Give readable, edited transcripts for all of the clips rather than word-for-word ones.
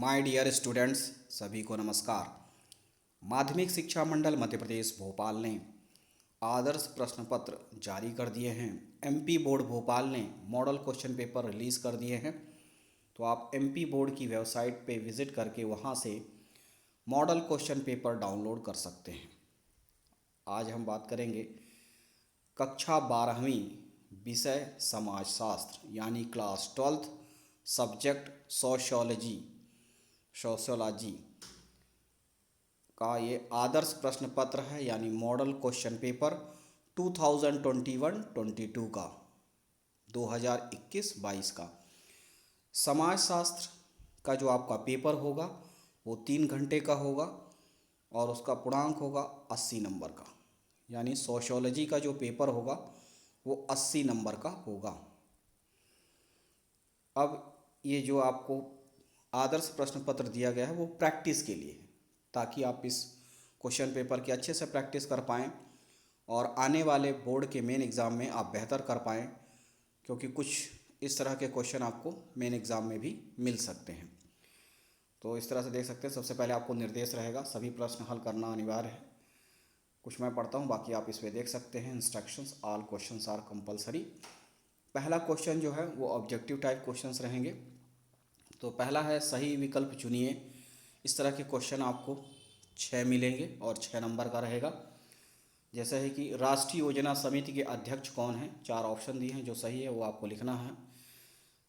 My dear students, सभी को नमस्कार। माध्यमिक शिक्षा मंडल मध्य प्रदेश भोपाल ने आदर्श प्रश्न पत्र जारी कर दिए हैं। एमपी बोर्ड भोपाल ने मॉडल क्वेश्चन पेपर रिलीज़ कर दिए हैं। तो आप एमपी बोर्ड की वेबसाइट पे विज़िट करके वहाँ से मॉडल क्वेश्चन पेपर डाउनलोड कर सकते हैं। आज हम बात करेंगे कक्षा 12वीं विषय समाजशास्त्र यानी क्लास 12th सब्जेक्ट सोशियोलॉजी का ये आदर्श प्रश्न पत्र है यानी मॉडल क्वेश्चन पेपर 2021-22 का 2021-22 का समाजशास्त्र का जो आपका पेपर होगा वो 3 घंटे का होगा और उसका पूर्णांक होगा 80 नंबर का। यानी सोशियोलॉजी का जो पेपर होगा वो 80 नंबर का होगा। अब ये जो आपको आदर्श प्रश्न पत्र दिया गया है वो प्रैक्टिस के लिए है, ताकि आप इस क्वेश्चन पेपर की अच्छे से प्रैक्टिस कर पाएँ और आने वाले बोर्ड के मेन एग्ज़ाम में आप बेहतर कर पाएँ, क्योंकि कुछ इस तरह के क्वेश्चन आपको मेन एग्ज़ाम में भी मिल सकते हैं। तो इस तरह से देख सकते हैं। सबसे पहले आपको निर्देश रहेगा, सभी प्रश्न हल करना अनिवार्य है। कुछ मैं पढ़ता हूँ, बाकी आप इसमें देख सकते हैं। Instructions, all questions are compulsory. पहला क्वेश्चन जो है वो ऑब्जेक्टिव टाइप क्वेश्चंस रहेंगे। तो पहला है सही विकल्प चुनिए। इस तरह के क्वेश्चन आपको 6 मिलेंगे और 6 नंबर का रहेगा। जैसे है कि राष्ट्रीय योजना समिति के अध्यक्ष कौन है, 4 ऑप्शन दिए हैं, जो सही है वो आपको लिखना है।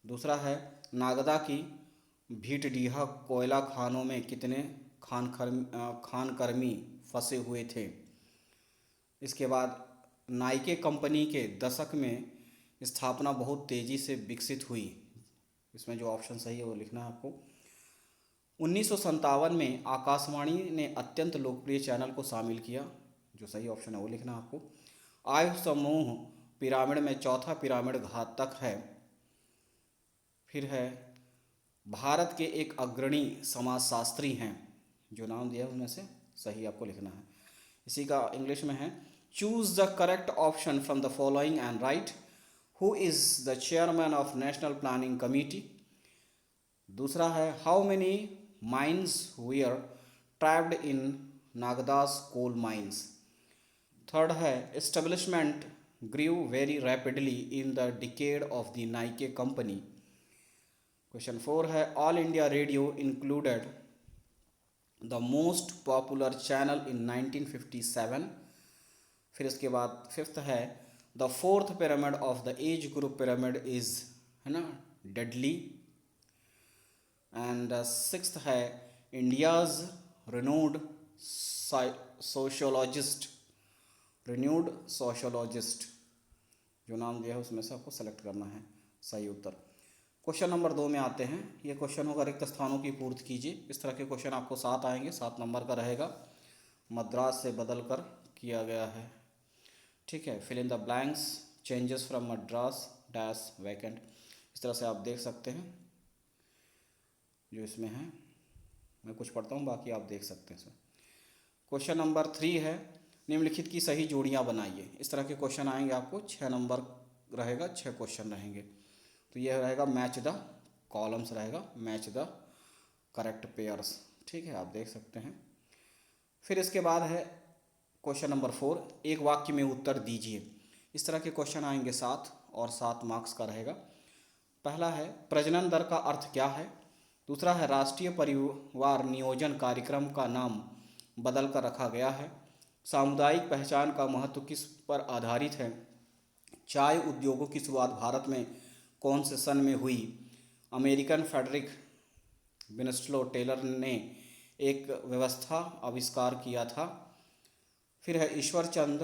दूसरा है नागदा की भीटडीहा कोयला खानों में कितने खानकर्मी फंसे हुए थे। इसके बाद नाइके कंपनी के दशक में स्थापना बहुत तेज़ी से विकसित हुई। इसमें जो ऑप्शन सही है वो लिखना है आपको। 1957 में आकाशवाणी ने अत्यंत लोकप्रिय चैनल को शामिल किया, जो सही ऑप्शन है वो लिखना है आपको। आयु समूह पिरामिड में चौथा पिरामिड घातक है। फिर है भारत के एक अग्रणी समाजशास्त्री हैं, जो नाम दिया है उनमें से सही आपको लिखना है। इसी का इंग्लिश में है choose the correct option from the following and write who is the chairman of national planning committee. दूसरा है how many mines were trapped in Nagdas coal mines. Third है establishment grew very rapidly in the decade of the Nike company. Question 4 है all India radio included the most popular channel in 1957। फिर इसके बाद fifth है the fourth pyramid of the age group pyramid is, है ना, deadly. And sixth है India's renowned sociologist, renewed sociologist, जो नाम दिया है उसमें से आपको सेलेक्ट करना है सही उत्तर। क्वेश्चन नंबर 2 में आते हैं। ये क्वेश्चन होगा रिक्त स्थानों की पूर्ति कीजिए। इस तरह के क्वेश्चन आपको 7 आएंगे, 7 नंबर का रहेगा। मद्रास से बदल कर किया गया है, ठीक है। Fill in the blanks, changes from Madras dash vacant. इस तरह से आप देख सकते हैं जो इसमें है। मैं कुछ पढ़ता हूँ, बाकी आप देख सकते हैं इसमें। क्वेश्चन नंबर 3 है निम्नलिखित की सही जोड़ियाँ बनाइए। इस तरह के क्वेश्चन आएंगे आपको, 6 नंबर रहेगा, 6 क्वेश्चन रहेंगे। तो यह रहेगा मैच द कॉलम्स रहेगा, मैच द करेक्ट पेयर्स, ठीक है, आप देख सकते हैं। फिर इसके बाद है क्वेश्चन नंबर 4, एक वाक्य में उत्तर दीजिए। इस तरह के क्वेश्चन आएंगे 7 और 7 मार्क्स का रहेगा। पहला है प्रजनन दर का अर्थ क्या है। दूसरा है राष्ट्रीय परिवार नियोजन कार्यक्रम का नाम बदल कर रखा गया है। सामुदायिक पहचान का महत्व किस पर आधारित है। चाय उद्योगों की शुरुआत भारत में कौन से सन में हुई। अमेरिकन फ्रेडरिक विंस्लो टेलर ने एक व्यवस्था आविष्कार किया था। फिर है ईश्वर चंद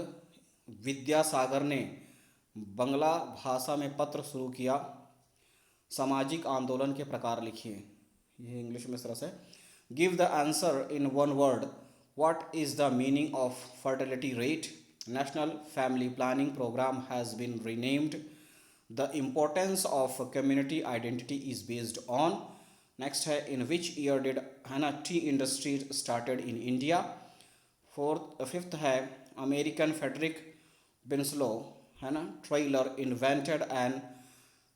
विद्यासागर ने बंगला भाषा में पत्र शुरू किया। सामाजिक आंदोलन के प्रकार लिखिए, ये इंग्लिश में सरस है। Give the answer in one word, what is the meaning of fertility rate. National family planning programme has been renamed. The importance of community identity is based on. Next है इन विच ईयर डिड, है ना, tea industry started in India. Fifth है American Frederick Winslow, है ना, Taylor invented an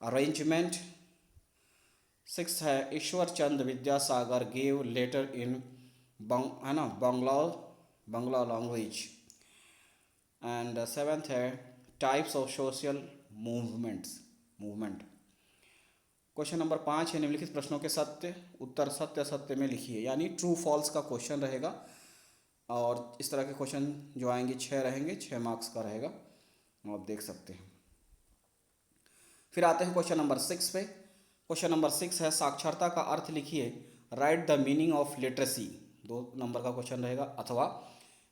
arrangement. 6 है Ishwar Chand Vidyasagar gave letter in है ना Bangla language. And 7th है types of social movement. Question number 5 है निम्नलिखित प्रश्नों के सत्य उत्तर सत्य असत्य में लिखिए, यानी ट्रू फॉल्स का क्वेश्चन रहेगा। और इस तरह के क्वेश्चन जो आएंगे 6 रहेंगे, 6 मार्क्स का रहेगा, आप देख सकते हैं। फिर आते हैं क्वेश्चन नंबर 6 पे। क्वेश्चन नंबर 6 है साक्षरता का अर्थ लिखिए, write the meaning of literacy. 2 number का क्वेश्चन रहेगा। अथवा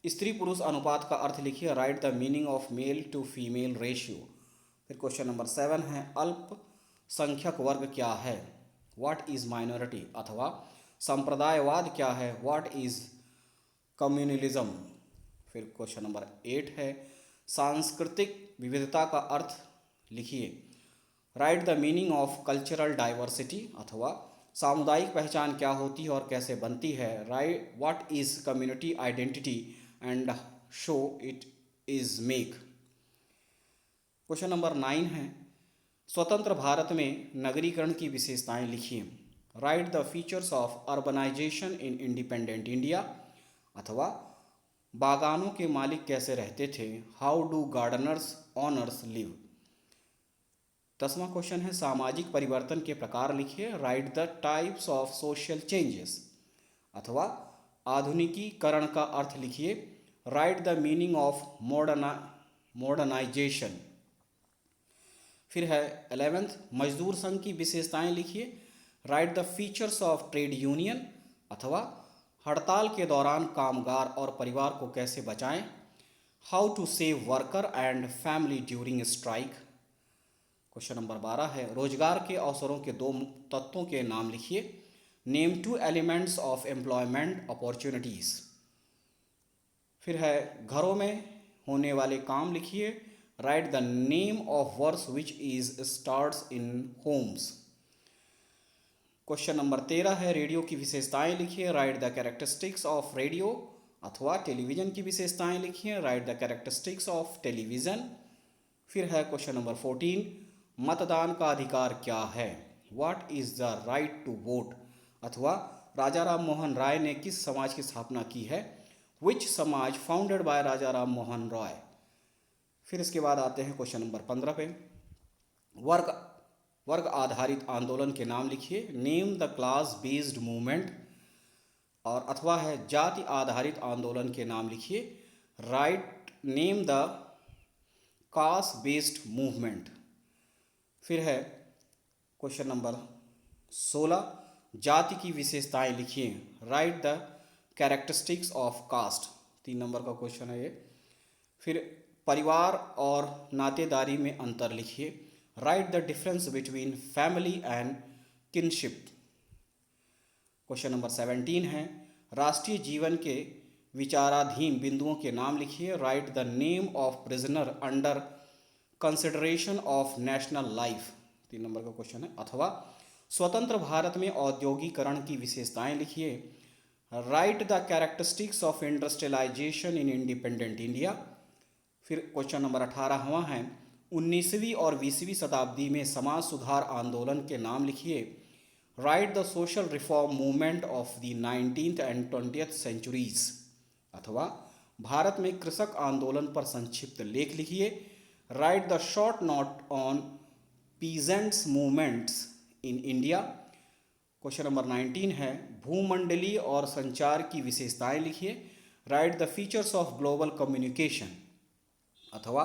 स्त्री पुरुष अनुपात का अर्थ लिखिए, write the meaning of male to female ratio. फिर क्वेश्चन नंबर 7 है अल्पसंख्यक वर्ग क्या है, व्हाट इज माइनॉरिटी। अथवा संप्रदायवाद क्या है, व्हाट इज कम्युनलिज्म। फिर क्वेश्चन नंबर 8 है सांस्कृतिक विविधता का अर्थ लिखिए, write the meaning of cultural diversity. अथवा सामुदायिक पहचान क्या होती है और कैसे बनती है, write what is community identity and show it is make. Question number 9 है स्वतंत्र भारत में नगरीकरण की विशेषताएं लिखिए, write the features of urbanization in independent India. अथवा बागानों के मालिक कैसे रहते थे, how do gardeners owners live. 10वां क्वेश्चन है सामाजिक परिवर्तन के प्रकार लिखिए, write the types of social changes. अथवा आधुनिकीकरण का अर्थ लिखिए, write the meaning of modernization. फिर है 11th मजदूर संघ की विशेषताएं लिखिए, write the features of trade union. अथवा हड़ताल के दौरान कामगार और परिवार को कैसे बचाएं, how to save worker and family during strike. Question number 12 है रोजगार के अवसरों के 2 तत्वों के नाम लिखिए, name 2 elements of employment opportunities. फिर है घरों में होने वाले काम लिखिए, write the name of works which is starts in Holmes. Question number 13 है रेडियो की विशेषताएं लिखिए, write the characteristics of radio. अथवा टेलीविज़न की विशेषताएं लिखिए, write the characteristics of television. फिर है क्वेश्चन नंबर 14 मतदान का अधिकार क्या है, what is the right to vote. अथवा राजा राम मोहन राय ने किस समाज की स्थापना की है, विच समाज फाउंडेड बाय राजा राम मोहन रॉय। फिर इसके बाद आते हैं क्वेश्चन नंबर 15 पे, वर्ग आधारित आंदोलन के नाम लिखिए, name the class based movement. और अथवा है जाति आधारित आंदोलन के नाम लिखिए, write name the caste based movement. फिर है क्वेश्चन नंबर 16 जाति की विशेषताएं लिखिए, write the characteristics of caste. 3 number का क्वेश्चन है ये। फिर परिवार और नातेदारी में अंतर लिखिए, write the difference between family and kinship. Question number 17 है राष्ट्रीय जीवन के विचाराधीन बिंदुओं के नाम लिखिए, write the name of prisoner under consideration of national life. 3 number का क्वेश्चन है। अथवा स्वतंत्र भारत में औद्योगिकरण की विशेषताएं लिखिए, write the characteristics of industrialisation in independent India. फिर क्वेश्चन नंबर 18वां है 19वीं और 20वीं शताब्दी में समाज सुधार आंदोलन के नाम लिखिए, write the social reform movement of the 19th and 20th centuries. अथवा भारत में कृषक आंदोलन पर संक्षिप्त लेख लिखिए, write the short note on peasants movements in India. Question number 19 है भूमंडलीय और संचार की विशेषताएं लिखिए, write the features of global communication. अथवा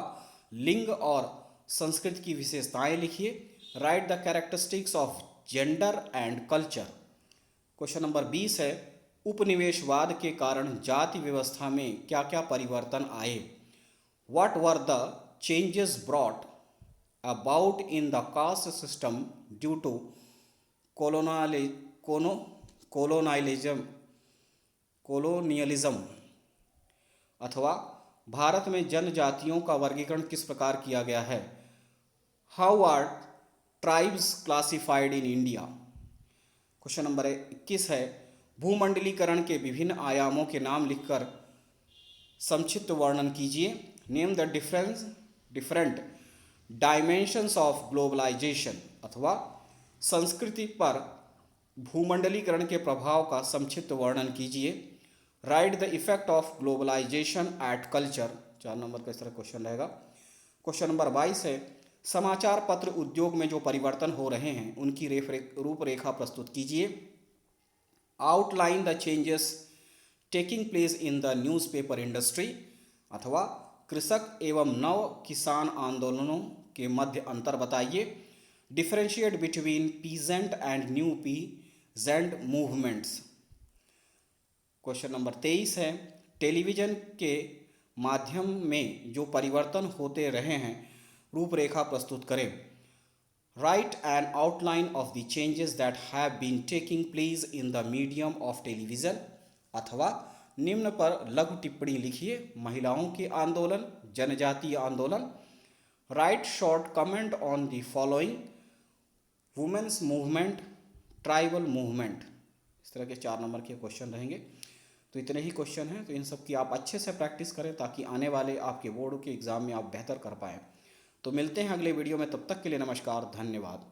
लिंग और संस्कृति की विशेषताएं लिखिए, write the characteristics of gender and culture. Question number 20 है उपनिवेशवाद के कारण जाति व्यवस्था में क्या क्या परिवर्तन आए, what were the changes brought about in the caste system due to colonialism. अथवा भारत में जनजातियों का वर्गीकरण किस प्रकार किया गया है, how are tribes classified in India. Question number 21 है भूमंडलीकरण के विभिन्न आयामों के नाम लिखकर संक्षिप्त वर्णन कीजिए, name the different dimensions of globalisation. अथवा संस्कृति पर भूमंडलीकरण के प्रभाव का संक्षिप्त वर्णन कीजिए। Write the effect of globalisation at culture. 4 number का इस तरह क्वेश्चन रहेगा। क्वेश्चन नंबर 22 है, समाचार पत्र उद्योग में जो परिवर्तन हो रहे हैं उनकी रूपरेखा प्रस्तुत कीजिए। Outline the changes taking place in the newspaper industry, अथवा कृषक एवं नव किसान आंदोलनों के मध्य अंतर बताइए। Differentiate between peasant and new peasant movements. Question number 23 है, टेलीविज़न के माध्यम में जो परिवर्तन होते रहे हैं रूपरेखा प्रस्तुत करें। Write an outline of the changes that have been taking place in the medium of television, अथवा निम्न पर लघु टिप्पणी लिखिए। महिलाओं के आंदोलन, जनजातीय आंदोलन। Write short comment on the following, women's movement, tribal movement. इस तरह के 4 नंबर के क्वेश्चन रहेंगे। तो इतने ही क्वेश्चन हैं, तो इन सब की आप अच्छे से प्रैक्टिस करें ताकि आने वाले आपके बोर्ड के एग्ज़ाम में आप बेहतर कर पाएँ। तो मिलते हैं अगले वीडियो में, तब तक के लिए नमस्कार, धन्यवाद।